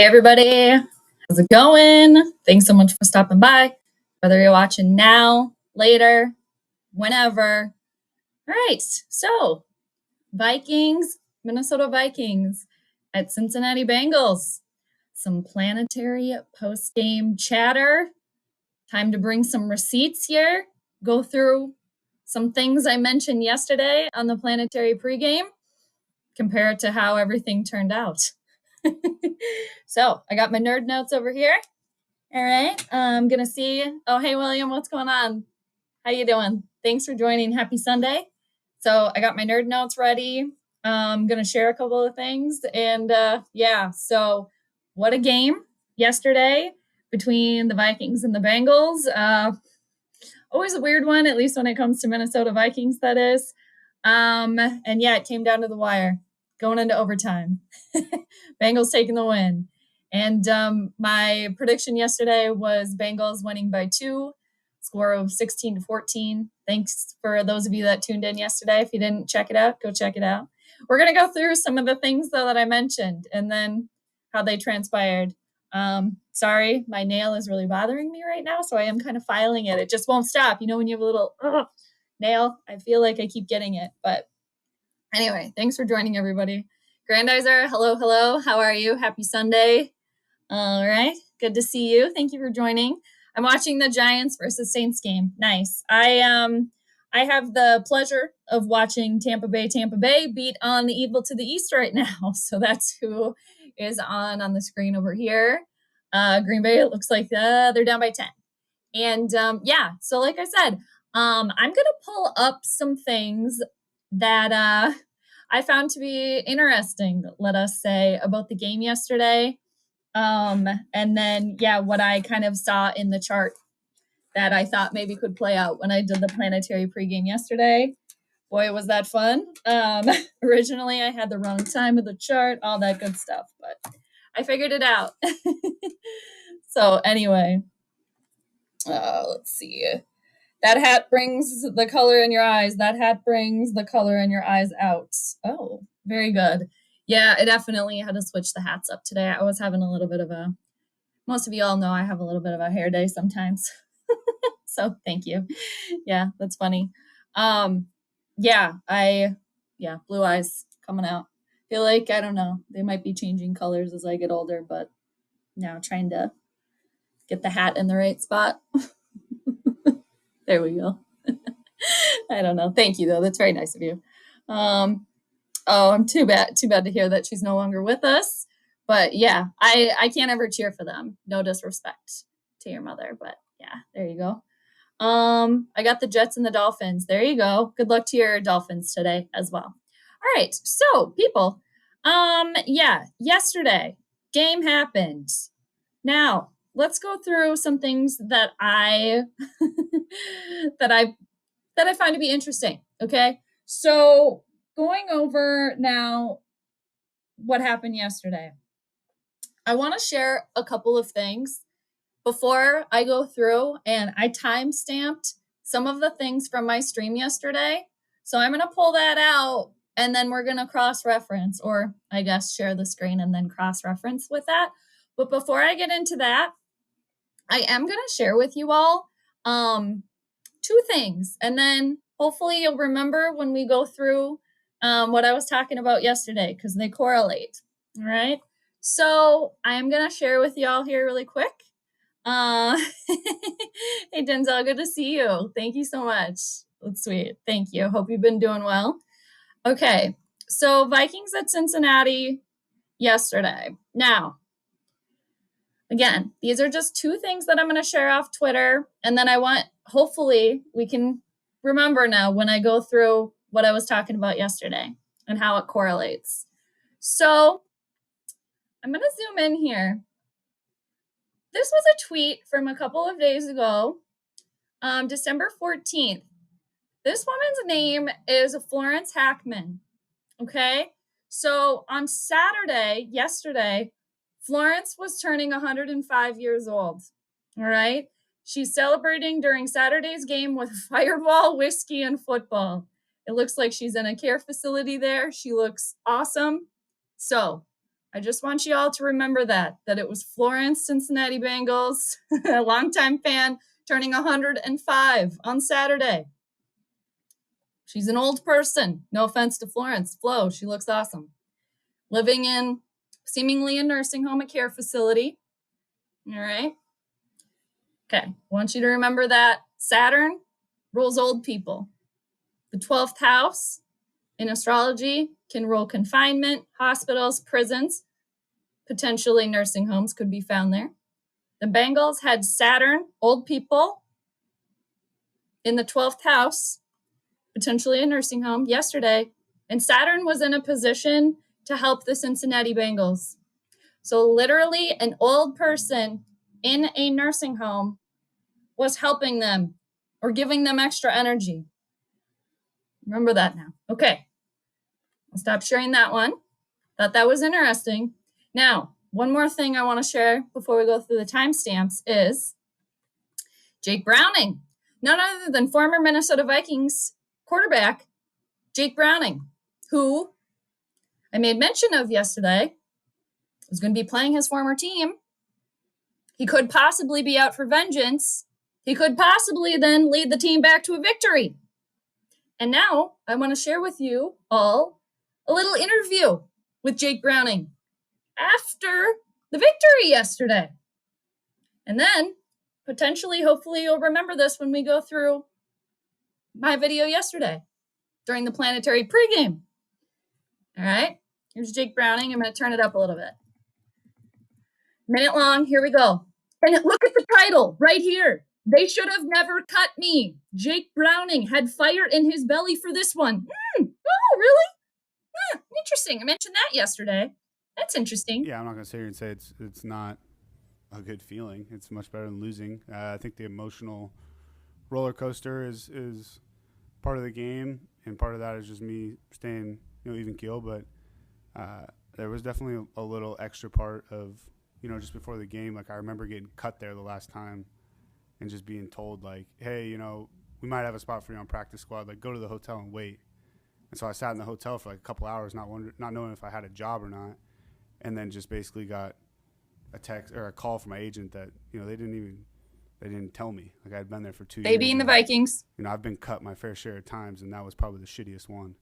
Hey everybody, how's it going? Thanks so much for stopping by, whether you're watching now, later, whenever. All right, so Vikings, Minnesota Vikings at Cincinnati Bengals. Some Planetary post-game chatter. Time to bring some receipts here. Go through some things I mentioned yesterday on the Planetary pregame. Compare it to how everything turned out. So I got my nerd notes over here. All right. I'm going to see. Oh, hey, William, what's going on? How you doing? Thanks for joining. Happy Sunday. So I got my nerd notes ready. I'm going to share a couple of things. And so what a game yesterday between the Vikings and the Bengals. Always a weird one, at least when it comes to Minnesota Vikings, that is. It came down to the wire, going into overtime. Bengals taking the win. And my prediction yesterday was Bengals winning by 2, score of 16-14. Thanks for those of you that tuned in yesterday. If you didn't check it out, go check it out. We're going to go through some of the things, though, that I mentioned and then how they transpired. Sorry, my nail is really bothering me right now, so I am kind of filing it. It just won't stop. You know, when you have a little nail, I feel like I keep getting it. But anyway, thanks for joining, everybody. Grandizer, hello. How are you? Happy Sunday. All right. Good to see you. Thank you for joining. I'm watching the Giants versus Saints game. Nice. I have the pleasure of watching Tampa Bay beat on the Evil to the East right now. So that's who is on the screen over here. Green Bay, it looks like they're down by 10. And so like I said, I'm going to pull up some things that I found to be interesting, let us say, about the game yesterday. And then, what I kind of saw in the chart that I thought maybe could play out when I did the Planetary pregame yesterday. Boy, was that fun. Originally, I had the wrong time of the chart, all that good stuff, but I figured it out. So anyway, let's see. That hat brings the color in your eyes. That hat brings the color in your eyes out. Oh, very good. Yeah, I definitely had to switch the hats up today. I was having a little bit of most of you all know I have a little bit of a hair day sometimes. So thank you. Yeah, that's funny. Blue eyes coming out. Feel like, I don't know, they might be changing colors as I get older, but now trying to get the hat in the right spot. There we go. I don't know. Thank you, though. That's very nice of you. I'm too bad to hear that she's no longer with us. But yeah, I can't ever cheer for them. No disrespect to your mother, but yeah, there you go. I got the Jets and the Dolphins. There you go. Good luck to your Dolphins today as well. All right. So people, yesterday game happened. Now let's go through some things that I that I find to be interesting. Okay. So going over now what happened yesterday. I want to share a couple of things before I go through, and I time-stamped some of the things from my stream yesterday. So I'm going to pull that out, and then we're going to cross-reference, or I guess share the screen and then cross-reference with that. But before I get into that, I am going to share with you all 2 things, and then hopefully you'll remember when we go through what I was talking about yesterday, because they correlate. All right. So I'm going to share with y'all here really quick. Hey, Denzel, good to see you. Thank you so much. That's sweet. Thank you. Hope you've been doing well. Okay. So Vikings at Cincinnati yesterday. Now, again, these are just 2 things that I'm going to share off Twitter. And then hopefully we can remember now when I go through what I was talking about yesterday and how it correlates. So I'm going to zoom in here. This was a tweet from a couple of days ago, December 14th. This woman's name is Florence Hackman. Okay. So on Saturday, yesterday, Florence was turning 105 years old. All right. She's celebrating during Saturday's game with Fireball, whiskey, and football. It looks like she's in a care facility there. She looks awesome. So I just want you all to remember that it was Florence, Cincinnati Bengals, a longtime fan, turning 105 on Saturday. She's an old person. No offense to Florence. Flo, she looks awesome. Living in seemingly a nursing home, a care facility. All right. Okay. I want you to remember that Saturn rules old people. The 12th house in astrology can rule confinement, hospitals, prisons, potentially nursing homes could be found there. The Bengals had Saturn, old people, in the 12th house, potentially a nursing home, yesterday. And Saturn was in a position to help the Cincinnati Bengals. So literally an old person in a nursing home was helping them or giving them extra energy. Remember that now. Okay. I'll stop sharing that one. Thought that was interesting. Now, one more thing I want to share before we go through the timestamps is Jake Browning. None other than former Minnesota Vikings quarterback Jake Browning, who I made mention of yesterday, was going to be playing his former team. He could possibly be out for vengeance. He could possibly then lead the team back to a victory. And now I want to share with you all a little interview with Jake Browning after the victory yesterday. And then potentially, hopefully you'll remember this when we go through my video yesterday during the Planetary pregame. All right, here's Jake Browning. I'm going to turn it up a little bit. Minute long, here we go. And look at the title right here. They should have never cut me. Jake Browning had fire in his belly for this one. Oh, really? Interesting. I mentioned that yesterday. That's interesting. Yeah, I'm not going to sit here and say it's not a good feeling. It's much better than losing. I think the emotional roller coaster is part of the game, and part of that is just me staying even keel. But there was definitely a little extra part of just before the game. Like I remember getting cut there the last time, and just being told like, hey, we might have a spot for you on practice squad. Like go to the hotel and wait. And so I sat in the hotel for like a couple hours, not knowing if I had a job or not, and then just basically got a text or a call from my agent that they didn't tell me. Like I'd been there for 2 years. They being the Vikings. I've been cut my fair share of times, and that was probably the shittiest one.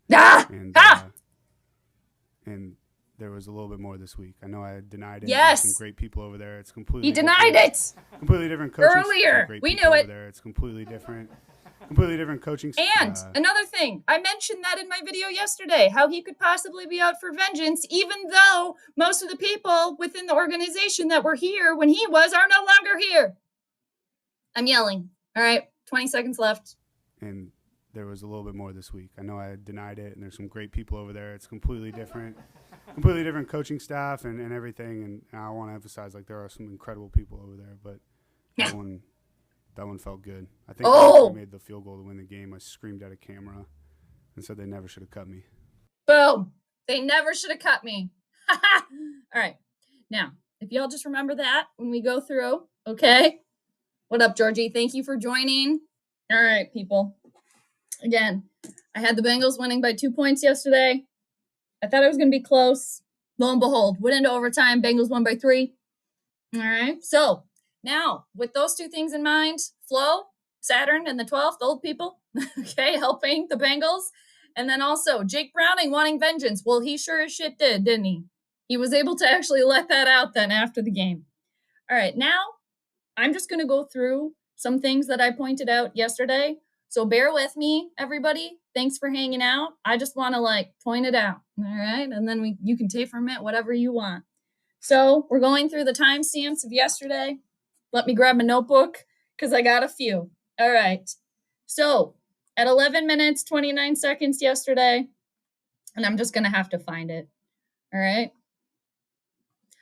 And there was a little bit more this week. I know I denied it. Yes. There's some great people over there. It's completely. He denied it. Completely different coaching. Earlier, we knew it. There. It's completely different. Completely different coaching. And another thing, I mentioned that in my video yesterday, how he could possibly be out for vengeance, even though most of the people within the organization that were here when he was are no longer here. I'm yelling. All right, 20 seconds left. And there was a little bit more this week. I know I denied it, and there's some great people over there. It's completely different coaching staff and everything. And I want to emphasize, like, there are some incredible people over there, but that one felt good. I think I made the field goal to win the game. I screamed at a camera and said they never should have cut me. Boom. They never should have cut me. All right. Now, if y'all just remember that when we go through, okay? What up, Georgie? Thank you for joining. All right, people. Again, I had the Bengals winning by 2 points yesterday. I thought it was going to be close. Lo and behold, went into overtime. Bengals won by 3. All right. So now, with those two things in mind, Flo, Saturn, and the 12th, old people, okay, helping the Bengals. And then also Jake Browning wanting vengeance. Well, he sure as shit did, didn't he? He was able to actually let that out then after the game. All right, now I'm just going to go through some things that I pointed out yesterday. So bear with me, everybody. Thanks for hanging out. I just want to point it out. All right. And then you can take from it whatever you want. So we're going through the timestamps of yesterday. Let me grab my notebook because I got a few. All right. So at 11 minutes, 29 seconds yesterday, and I'm just going to have to find it. All right.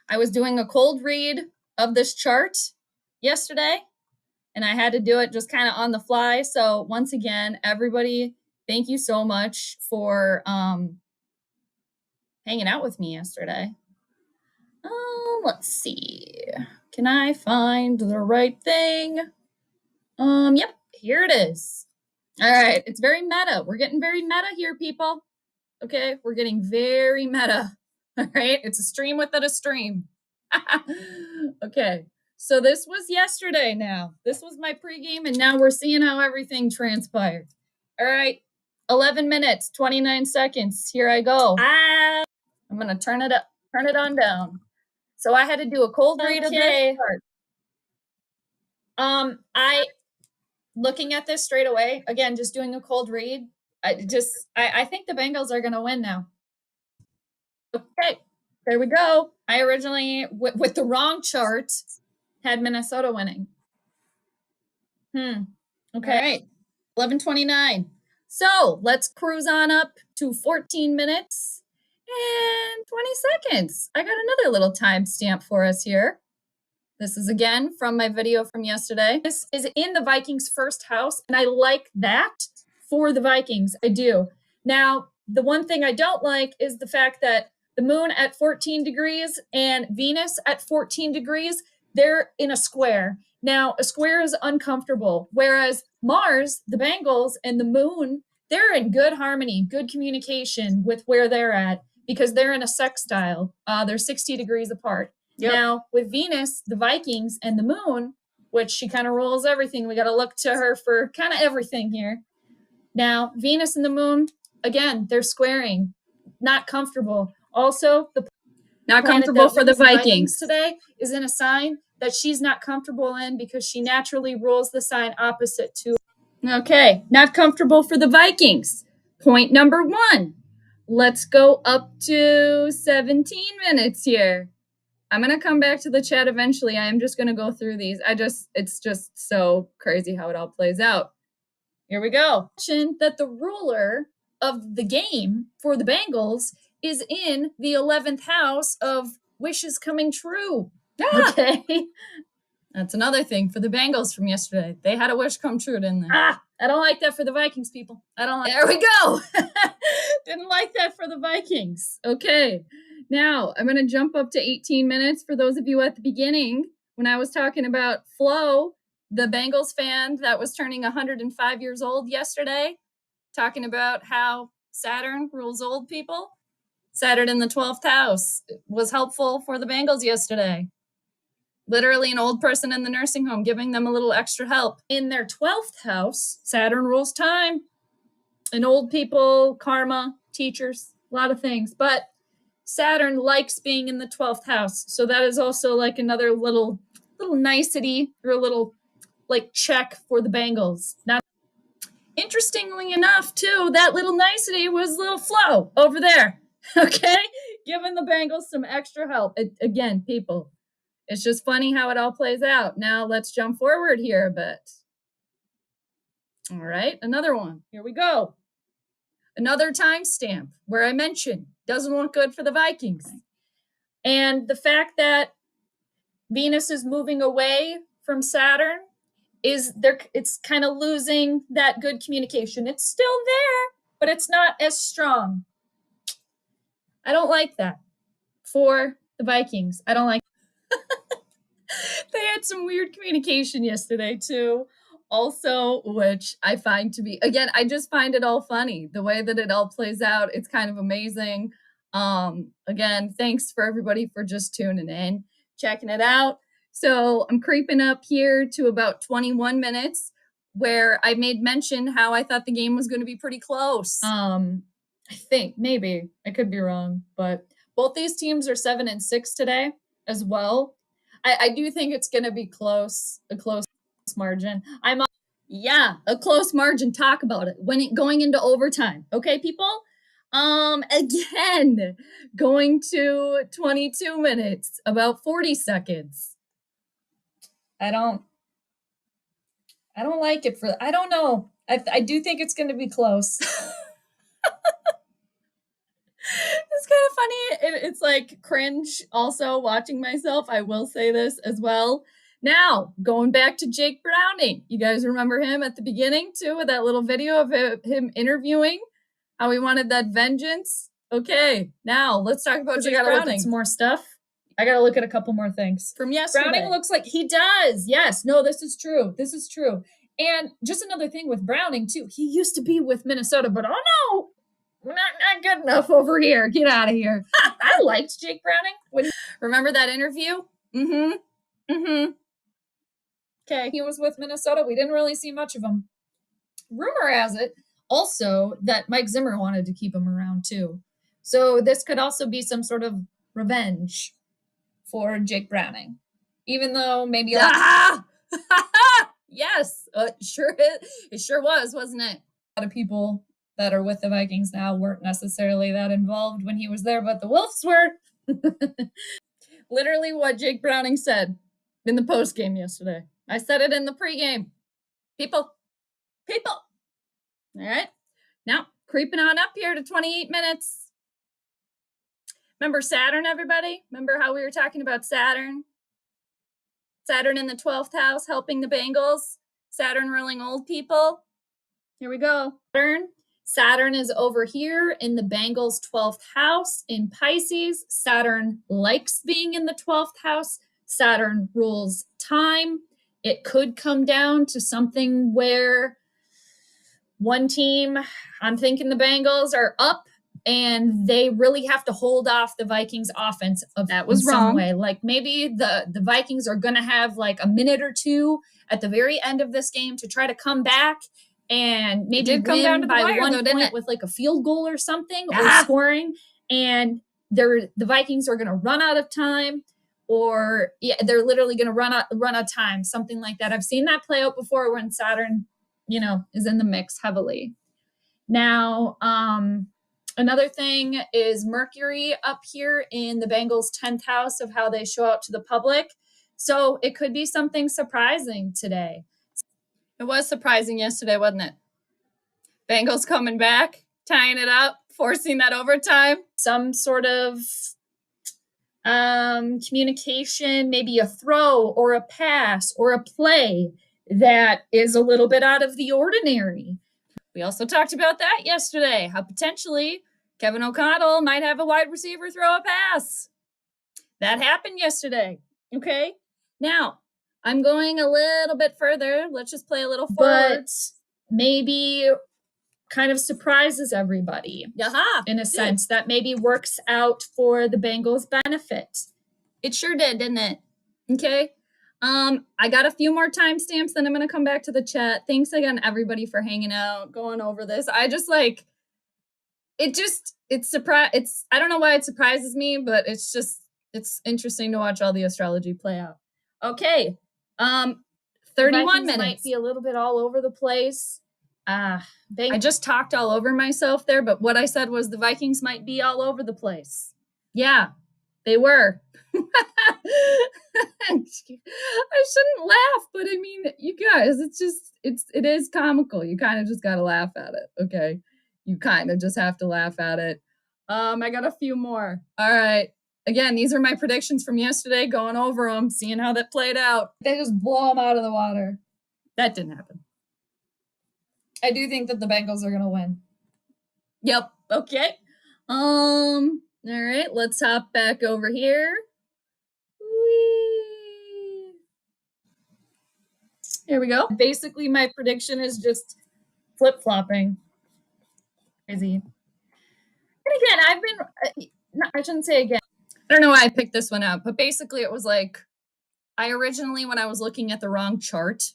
I was doing a cold read of this chart yesterday, and I had to do it just kind of on the fly. So once again, everybody, thank you so much for hanging out with me yesterday. Let's see. Can I find the right thing? Yep, here it is. All right, it's very meta. We're getting very meta here, people. Okay, we're getting very meta. All right, it's a stream within a stream. Okay, so this was yesterday now. This was my pregame, and now we're seeing how everything transpired. All right, 11 minutes, 29 seconds. Here I go. I'm gonna turn it up, turn it on down. So I had to do a cold read of this chart. I looking at this straight away, again, just doing a cold read. I think the Bengals are gonna win now. Okay, there we go. I originally, with the wrong chart, had Minnesota winning. Okay. All right. 11:29. So let's cruise on up to 14 minutes and 20 seconds. I got another little timestamp for us here. This is again from my video from yesterday. This is in the Vikings' first house, and I like that for the Vikings. I do. Now, the one thing I don't like is the fact that the moon at 14 degrees and Venus at 14 degrees, they're in a square. Now, a square is uncomfortable, whereas Mars, the Bengals, and the moon, they're in good harmony, good communication with where they're at because they're in a sextile. They're 60 degrees apart. Yep. Now, with Venus, the Vikings, and the moon, which she kind of rules everything, we got to look to her for kind of everything here. Now, Venus and the moon, again, they're squaring, not comfortable. Also, the not comfortable for the Vikings today is in a sign that she's not comfortable in because she naturally rules the sign opposite to. Okay, not comfortable for the Vikings. Point number 1. Let's go up to 17 minutes here. I'm going to come back to the chat eventually. I am just going to go through these. It's just so crazy how it all plays out. Here we go. That the ruler of the game for the Bengals is in the 11th house of wishes coming true. Okay. That's another thing for the Bengals from yesterday. They had a wish come true, didn't they? I don't like that for the Vikings, people. I don't like. There we go. Didn't like that for the Vikings. Okay. Now, I'm going to jump up to 18 minutes for those of you at the beginning. When I was talking about Flo, the Bengals fan that was turning 105 years old yesterday, talking about how Saturn rules old people. Saturn in the 12th house was helpful for the Bengals yesterday. Literally an old person in the nursing home, giving them a little extra help. In their 12th house, Saturn rules time and old people, karma, teachers, a lot of things. But Saturn likes being in the 12th house. So that is also like another little nicety or a little like check for the Bengals. Now, interestingly enough, too, that little nicety was little Flo over there. Okay? Giving the Bengals some extra help. Again, people, it's just funny how it all plays out. Now let's jump forward here a bit. All right, another one. Here we go. Another timestamp where I mentioned doesn't look good for the Vikings. And the fact that Venus is moving away from Saturn is there. It's kind of losing that good communication. It's still there, but it's not as strong. I don't like that for the Vikings. I don't like. They had some weird communication yesterday too. Also, which I find to be, again, I just find it all funny. The way that it all plays out, it's kind of amazing. Again, thanks for everybody for just tuning in, checking it out. So I'm creeping up here to about 21 minutes where I made mention how I thought the game was going to be pretty close. I think, maybe, I could be wrong, but both these teams are 7-6 today as well. I do think it's going to be close, a close margin. A close margin. Talk about it when it going into overtime. Okay, people. Again, going to 22 minutes, about 40 seconds. I don't like it for. I don't know. I do think it's going to be close. It's kind of funny. It's like cringe also watching myself. I will say this as well. Now, going back to Jake Browning. You guys remember him at the beginning, too, with that little video of him interviewing how he wanted that vengeance? Okay, now let's talk about Jake Browning. Look at some more stuff. I got to look at a couple more things. From yesterday. Browning looks like he does. Yes. No, this is true. This is true. And just another thing with Browning, too. He used to be with Minnesota, but oh, no. Not good enough over here. Get out of here. I liked Jake Browning. Remember that interview? Okay, he was with Minnesota. We didn't really see much of him. Rumor has it also that Mike Zimmer wanted to keep him around too. So this could also be some sort of revenge for Jake Browning. Even though maybe yes, it sure was, wasn't it? A lot of people that are with the Vikings now weren't necessarily that involved when he was there, but the Wolves were. Literally what Jake Browning said in the postgame yesterday. I said it in the pregame. People. All right. Now, creeping on up here to 28 minutes. Remember Saturn, everybody? Remember how we were talking about Saturn? Saturn in the 12th house helping the Bengals. Saturn ruling old people. Here we go. Saturn is over here in the Bengals' 12th house in Pisces. Saturn likes being in the 12th house. Saturn rules time. It could come down to something where one team, I'm thinking the Bengals, are up and they really have to hold off the Vikings offense of that was wrong. Some way. Like maybe the Vikings are going to have like a minute or two at the very end of this game to try to come back and maybe win come down to by wire, 1 point with like a field goal or something or scoring. And the Vikings are going to run out of time, or they're literally going to run out of time, something like that. I've seen that play out before when Saturn, is in the mix heavily. Now, another thing is Mercury up here in the Bengals' 10th house of how they show out to the public. So it could be something surprising today. It was surprising yesterday, wasn't it? Bengals coming back, tying it up, forcing that overtime. Some sort of communication, maybe a throw or a pass or a play that is a little bit out of the ordinary. We also talked about that yesterday, how potentially Kevin O'Connell might have a wide receiver throw a pass. That happened yesterday. Okay. Now, I'm going a little bit further. Let's just play a little forward. But maybe kind of surprises everybody in a sense that maybe works out for the Bengals' benefit. It sure did, didn't it? Okay. I got a few more timestamps, then I'm going to come back to the chat. Thanks again, everybody, for hanging out, going over this. I just I don't know why it surprises me, but it's interesting to watch all the astrology play out. Okay. 31 minutes. Might be a little bit all over the place. I just talked all over myself there, but what I said was the Vikings might be all over the place. Yeah, they were. I shouldn't laugh, but I mean, you guys, it is comical. You kind of just got to laugh at it. Okay. You kind of just have to laugh at it. I got a few more. All right. Again, these are my predictions from yesterday, going over them, seeing how that played out. They just blow them out of the water. That didn't happen. I do think that the Bengals are going to win. Yep. Okay. All right. Let's hop back over here. Whee. Here we go. Basically, my prediction is just flip-flopping. Crazy. And again, I shouldn't say again. I don't know why I picked this one out, but basically it was like, I originally, when I was looking at the wrong chart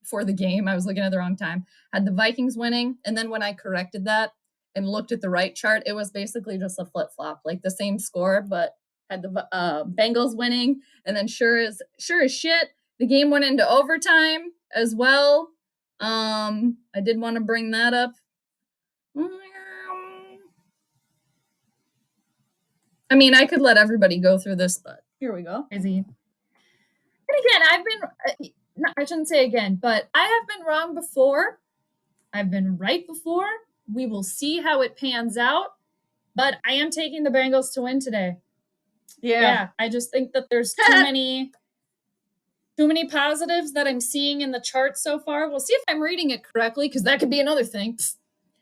for the game, I was looking at the wrong time, had the Vikings winning. And then when I corrected that and looked at the right chart, it was basically just a flip-flop, like the same score, but had the Bengals winning. And then sure as shit, the game went into overtime as well. I did want to bring that up. I mean, I could let everybody go through this, but here we go. Crazy. And again, I shouldn't say again, but I have been wrong before. I've been right before. We will see how it pans out, but I am taking the Bengals to win today. Yeah. I just think that there's too many positives that I'm seeing in the chart so far. We'll see if I'm reading it correctly, because that could be another thing.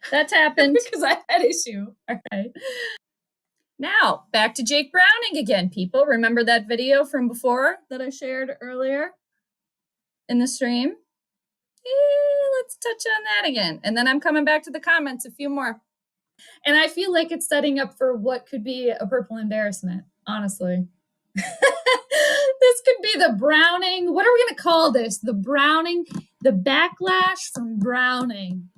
That's happened because I had issue. All right. Now, back to Jake Browning again, people. Remember that video from before that I shared earlier in the stream? Let's touch on that again. And then I'm coming back to the comments, a few more. And I feel like it's setting up for what could be a purple embarrassment, honestly. This could be the Browning. What are we going to call this? The Browning, the backlash from Browning.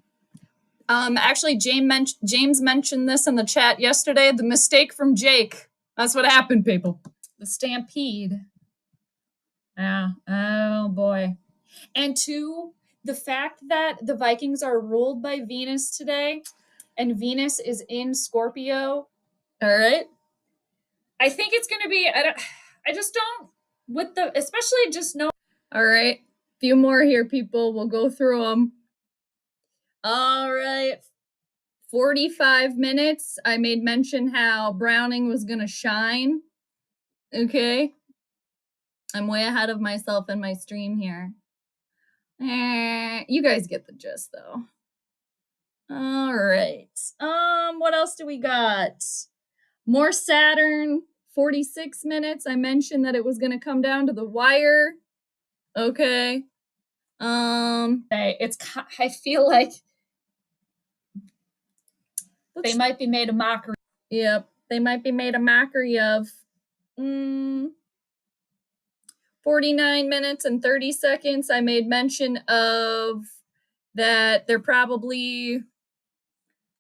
Actually, James mentioned this in the chat yesterday. The mistake from Jake. That's what happened, people. The stampede. Yeah. Oh boy. And two, the fact that the Vikings are ruled by Venus today, and Venus is in Scorpio. All right. I think it's going to be. I just don't with the especially just know. All right. Few more here, people. We'll go through them. All right. 45 minutes. I made mention how Browning was going to shine. Okay. I'm way ahead of myself in my stream here. You guys get the gist, though. All right. What else do we got? More Saturn. 46 minutes. I mentioned that it was going to come down to the wire. Okay. I feel like they might be made a mockery. Yep, they might be made a mockery of. 49 minutes and 30 seconds. I made mention of that they're probably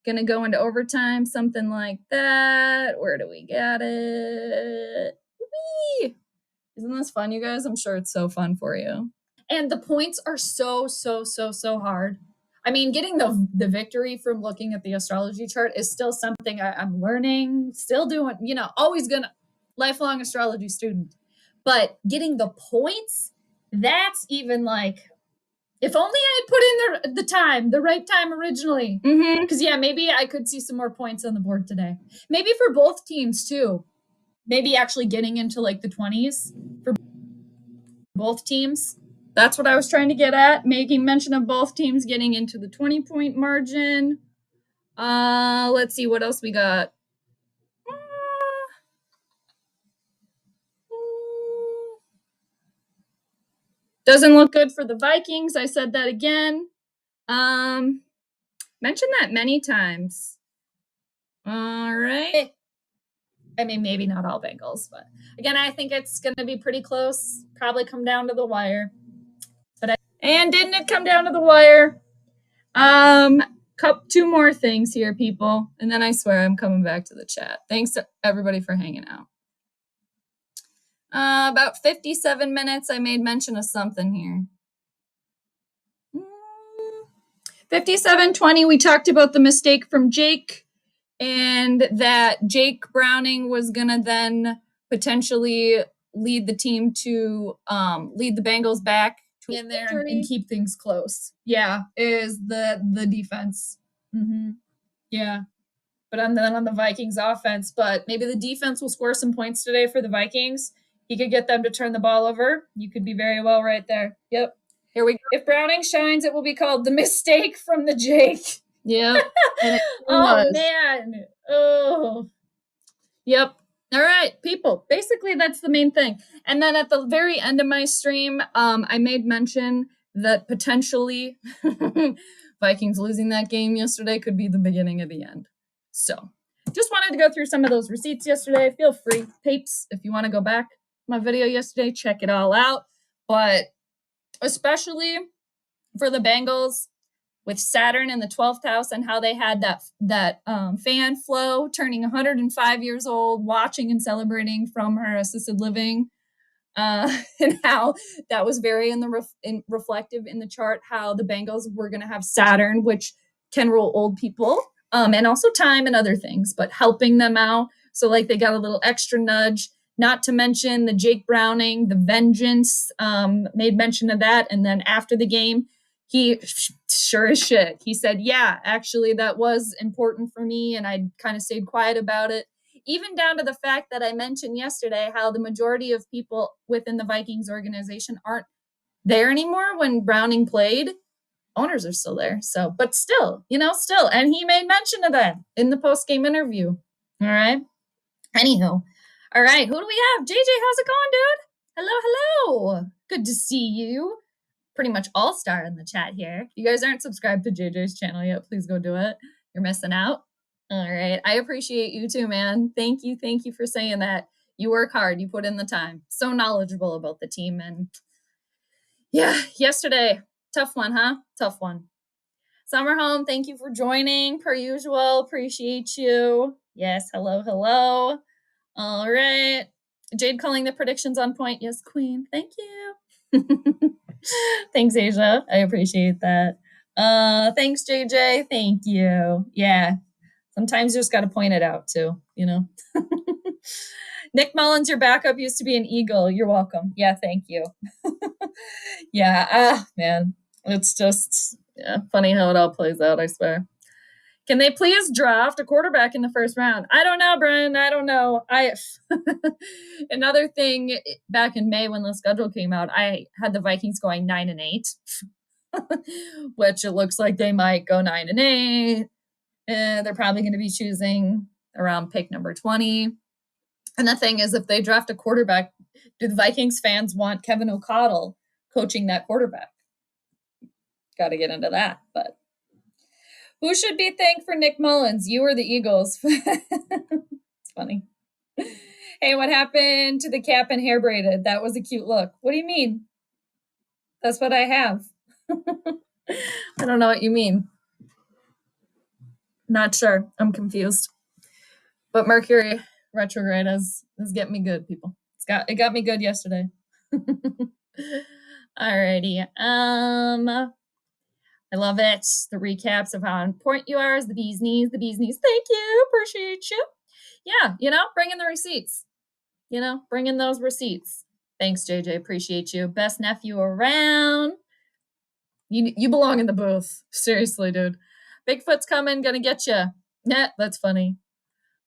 gonna go into overtime, something like that. Where do we get it? Whee! Isn't this fun, you guys? I'm sure it's so fun for you. And the points are so hard. I mean, getting the victory from looking at the astrology chart is still something I'm learning, still doing, always gonna, lifelong astrology student. But getting the points, that's even like, if only I had put in the right time originally. Because, maybe I could see some more points on the board today. Maybe for both teams, too. Maybe actually getting into like the 20s for both teams. That's what I was trying to get at, making mention of both teams getting into the 20-point margin. Let's see what else we got. Doesn't look good for the Vikings. I said that again. Mentioned that many times. All right. I mean, maybe not all Bengals, but again, I think it's going to be pretty close. Probably come down to the wire. And didn't it come down to the wire? Two more things here, people, and then I swear I'm coming back to the chat. Thanks to everybody for hanging out. About 57 minutes, I made mention of something here. 57:20, we talked about the mistake from Jake, and that Jake Browning was gonna then potentially lead the team to lead the Bengals back in there and keep things close. Yeah, is the defense. Yeah, but then on the Vikings offense, but maybe the defense will score some points today for the Vikings. He could get them to turn the ball over. You could be very well right there. Yep. Here we go. If Browning shines, it will be called the mistake from the Jake. Yep. Oh, man. Oh. Yep. All right, people. Basically, that's the main thing. And then at the very end of my stream, I made mention that potentially Vikings losing that game yesterday could be the beginning of the end. So just wanted to go through some of those receipts yesterday. Feel free, peeps, if you want to go back my video yesterday, check it all out. But especially for the Bengals, with Saturn in the 12th house and how they had that fan flow, turning 105 years old, watching and celebrating from her assisted living, and how that was very reflective in the chart, how the Bengals were going to have Saturn, which can rule old people, and also time and other things, but helping them out. So like they got a little extra nudge, not to mention the Jake Browning, the vengeance, made mention of that. And then after the game, he sure as shit, he said, yeah, actually that was important for me. And I kind of stayed quiet about it. Even down to the fact that I mentioned yesterday how the majority of people within the Vikings organization aren't there anymore when Browning played. Owners are still there. So, but still. And he made mention of that in the post-game interview. All right. Anywho. All right. Who do we have? JJ, how's it going, dude? Hello. Good to see you. Pretty much all-star in the chat here. If you guys aren't subscribed to JJ's channel yet, please go do it. You're missing out. All right. I appreciate you too, man. Thank you. Thank you for saying that. You work hard. You put in the time. So knowledgeable about the team. And yeah, yesterday, tough one, huh? Tough one. Summer Home, thank you for joining. Per usual, appreciate you. Yes, hello, hello. All right. Jade calling the predictions on point. Yes, queen. Thank you. Thanks, Asia. I appreciate that. Thanks, JJ. Thank you. Yeah. Sometimes you just got to point it out too, you know. Nick Mullins, your backup used to be an Eagle. You're welcome. Yeah, thank you. Yeah, man. It's just funny how it all plays out, I swear. Can they please draft a quarterback in the first round? I don't know, Brian. I don't know. Another thing, back in May when the schedule came out, I had the Vikings going 9-8, which it looks like they might go 9-8. They're probably going to be choosing around pick number 20. And the thing is, if they draft a quarterback, do the Vikings fans want Kevin O'Connell coaching that quarterback? Got to get into that, but who should be thanked for Nick Mullins? You or the Eagles? It's funny. Hey, what happened to the cap and hair braided? That was a cute look. What do you mean? That's what I have. I don't know what you mean. Not sure. I'm confused. But Mercury retrograde is getting me good, people. It got me good yesterday. Alrighty. I love it. The recaps of how on point you are is the bee's knees, the bee's knees. Thank you. Appreciate you. Yeah, bring in the receipts. Bring in those receipts. Thanks, JJ. Appreciate you. Best nephew around. You belong in the booth. Seriously, dude. Bigfoot's coming, gonna get you. Nah, that's funny.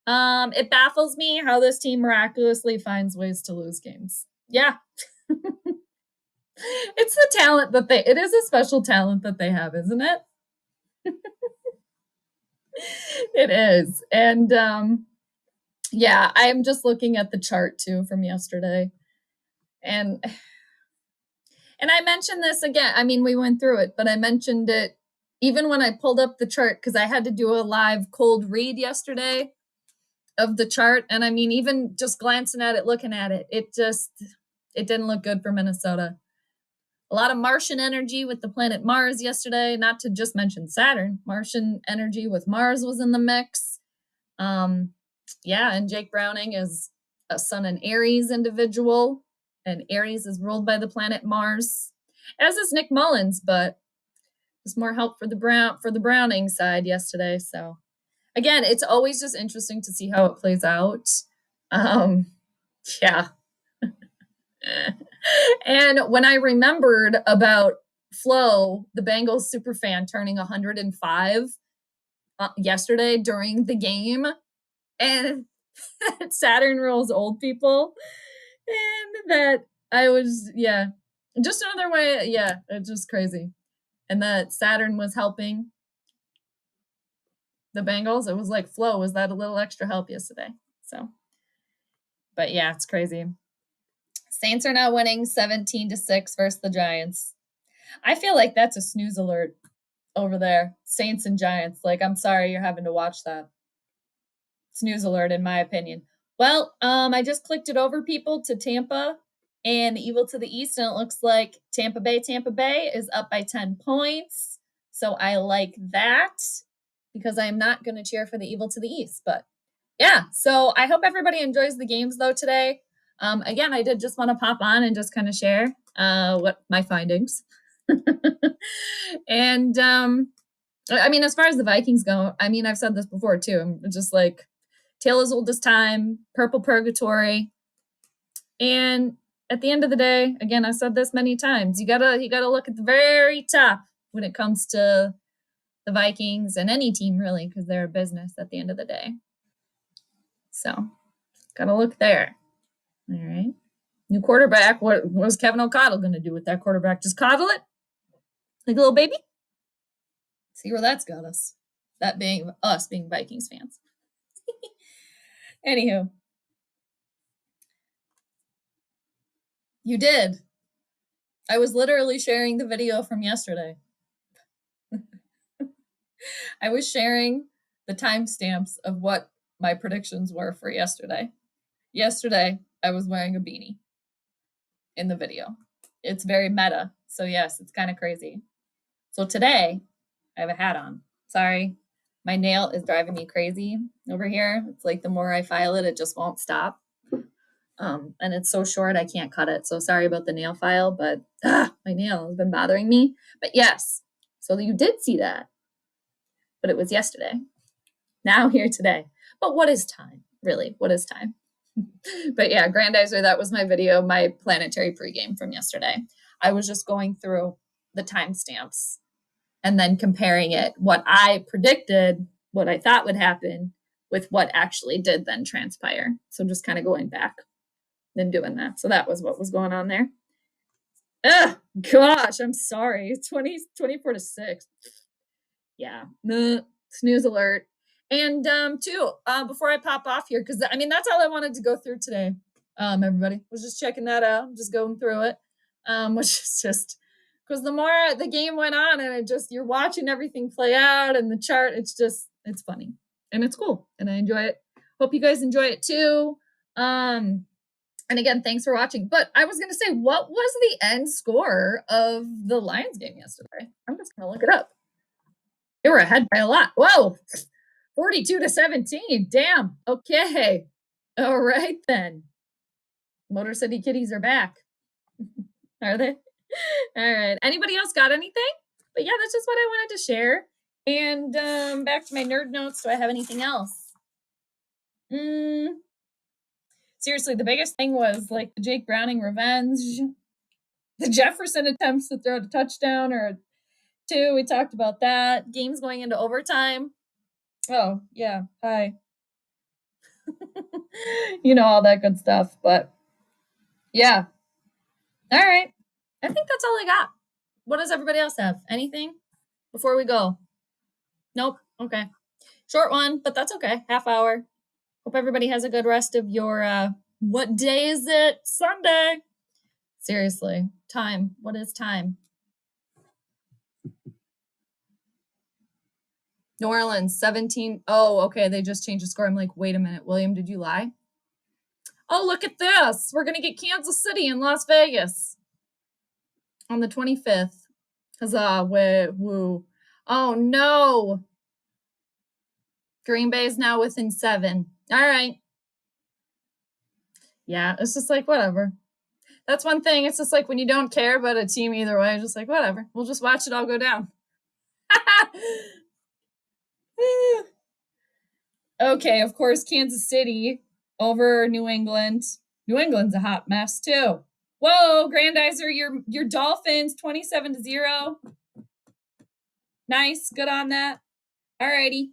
It baffles me how this team miraculously finds ways to lose games. Yeah. It's the talent that it is a special talent that they have, isn't it? It is. And yeah, I'm just looking at the chart too from yesterday. And I mentioned this again. I mean, we went through it, but I mentioned it even when I pulled up the chart because I had to do a live cold read yesterday of the chart. And I mean, even just glancing at it, looking at it, it didn't look good for Minnesota. A lot of Martian energy with the planet Mars yesterday, not to just mention Saturn. Martian energy with Mars was in the mix. Yeah, and Jake Browning is a Sun and Aries individual, and Aries is ruled by the planet Mars, as is Nick Mullins, but there's more help for the Browning side yesterday. So again, it's always just interesting to see how it plays out. Yeah. And when I remembered about Flo, the Bengals superfan, turning 105 yesterday during the game, and Saturn rules old people, and that I was, just another way, it's just crazy. And that Saturn was helping the Bengals. It was like Flo was that a little extra help yesterday. So, but yeah, it's crazy. Saints are now winning 17-6 versus the Giants. I feel like that's a snooze alert over there. Saints and Giants. Like, I'm sorry you're having to watch that. Snooze alert, in my opinion. Well, I just clicked it over, people, to Tampa and the Evil to the East, and it looks like Tampa Bay is up by 10 points. So I like that because I'm not going to cheer for the Evil to the East. But yeah, so I hope everybody enjoys the games, though, today. Again, I did just want to pop on and just kind of share what my findings. And I mean, as far as the Vikings go, I mean, I've said this before too. I'm just like tale as old as time, purple purgatory. And at the end of the day, again, I've said this many times, you gotta look at the very top when it comes to the Vikings and any team really, because they're a business at the end of the day. So gotta look there. All right. New quarterback. What was Kevin O'Connell going to do with that quarterback? Just coddle it? Like a little baby? See where that's got us. That being us being Vikings fans. Anywho. You did. I was literally sharing the video from yesterday. I was sharing the timestamps of what my predictions were for yesterday. Yesterday, I was wearing a beanie in the video. It's very meta. So, yes, it's kind of crazy. So, today, I have a hat on. Sorry, my nail is driving me crazy over here. It's like the more I file it, it just won't stop. And it's so short, I can't cut it. So, sorry about the nail file, but my nail has been bothering me. But yes, so you did see that, but it was yesterday. Now, here today. But what is time? Really, what is time? But yeah, Grandizer, that was my video, my Planetary pregame from yesterday. I was just going through the timestamps and then comparing it, what I predicted, what I thought would happen, with what actually did then transpire. So just kind of going back and doing that. So that was what was going on there. Ugh, gosh, I'm sorry. 24 to 6. Yeah. Snooze alert. And too, before I pop off here, because I mean that's all I wanted to go through today. Everybody was just checking that out, just going through it. Which is just because the more the game went on and it just you're watching everything play out and the chart, it's funny and it's cool and I enjoy it. Hope you guys enjoy it too. And again, thanks for watching. But I was gonna say, what was the end score of the Lions game yesterday? I'm just gonna look it up. They were ahead by a lot. Whoa, 42 to 17. Damn. Okay. All right then. Motor City Kitties are back. Are they? All right. Anybody else got anything? But yeah, that's just what I wanted to share. And back to my nerd notes. Do I have anything else? Seriously, the biggest thing was like the Jake Browning revenge, the Jefferson attempts to throw a touchdown or two. We talked about that. Games going into overtime. Oh, yeah. Hi. You know, all that good stuff. But yeah. All right. I think that's all I got. What does everybody else have? Anything before we go? Nope. Okay. Short one, but that's okay. Half hour. Hope everybody has a good rest of your, what day is it? Sunday. Seriously. Time. What is time? New Orleans, 17. Oh, okay. They just changed the score. I'm like, wait a minute. William, did you lie? Oh, look at this. We're going to get Kansas City and Las Vegas on the 25th. Huzzah. Woo. Oh, no. Green Bay is now within 7. All right. Yeah, it's just like, whatever. That's one thing. It's just like when you don't care about a team either way, just like, whatever. We'll just watch it all go down. Okay, of course, Kansas City over New England. New England's a hot mess, too. Whoa, Grandizer, your Dolphins, 27 to 0. Nice. Good on that. All righty.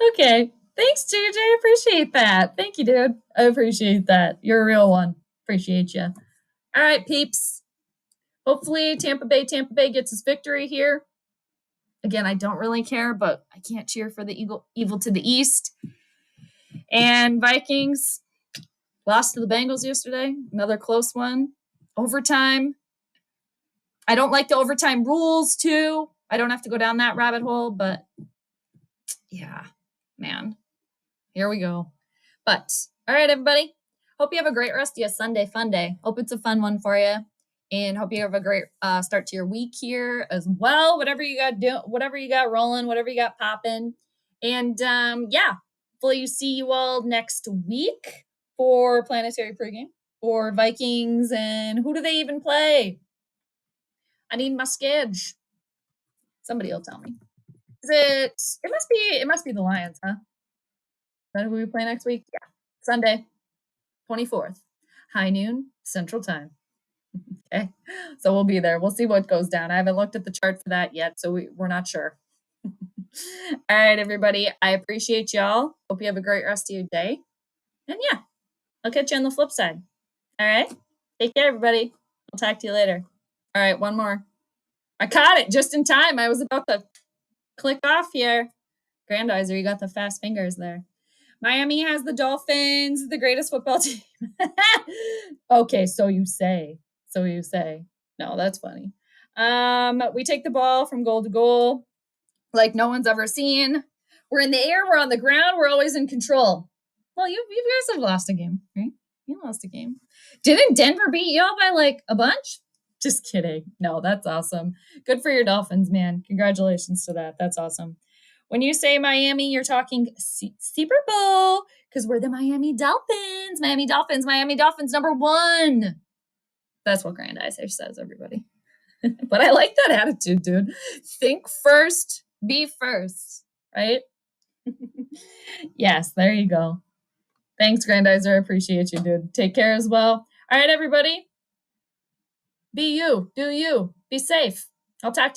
Okay. Thanks, JJ. I appreciate that. Thank you, dude. I appreciate that. You're a real one. Appreciate you. All right, peeps. Hopefully Tampa Bay gets his victory here. Again, I don't really care, but I can't cheer for the evil to the east. And Vikings lost to the Bengals yesterday. Another close one. Overtime. I don't like the overtime rules, too. I don't have to go down that rabbit hole, but yeah, man. Here we go. But, all right, everybody. Hope you have a great rest of your Sunday fun day. Hope it's a fun one for you. And hope you have a great start to your week here as well. Whatever you got rolling, whatever you got popping. And yeah, hopefully you see you all next week for Planetary pregame or Vikings. And who do they even play? I need my schedule. Somebody will tell me. It must be the Lions, huh? Is that who we play next week? Yeah. Sunday, 24th, high noon, Central Time. Okay. So we'll be there. We'll see what goes down. I haven't looked at the chart for that yet, so we're not sure. All right, everybody. I appreciate y'all. Hope you have a great rest of your day. And yeah, I'll catch you on the flip side. All right. Take care, everybody. I'll talk to you later. All right, one more. I caught it just in time. I was about to click off here. Grandizer, you got the fast fingers there. Miami has the Dolphins, the greatest football team. Okay, so you say. No, that's funny. We take the ball from goal to goal. like no one's ever seen. We're in the air, we're on the ground, we're always in control. Well, you guys have lost a game, right? You lost a game. Didn't Denver beat y'all by like a bunch? Just kidding. No, that's awesome. Good for your Dolphins, man. Congratulations to that. That's awesome. When you say Miami, you're talking Super Bowl because we're the Miami Dolphins. Miami Dolphins, #1. That's what Grand Ice says, everybody. But I like that attitude, dude. Think first, be first, right? Yes, there you go. Thanks, Grandizer. I appreciate you, dude. Take care as well. All right, everybody. Be you. Do you. Be safe. I'll talk to you.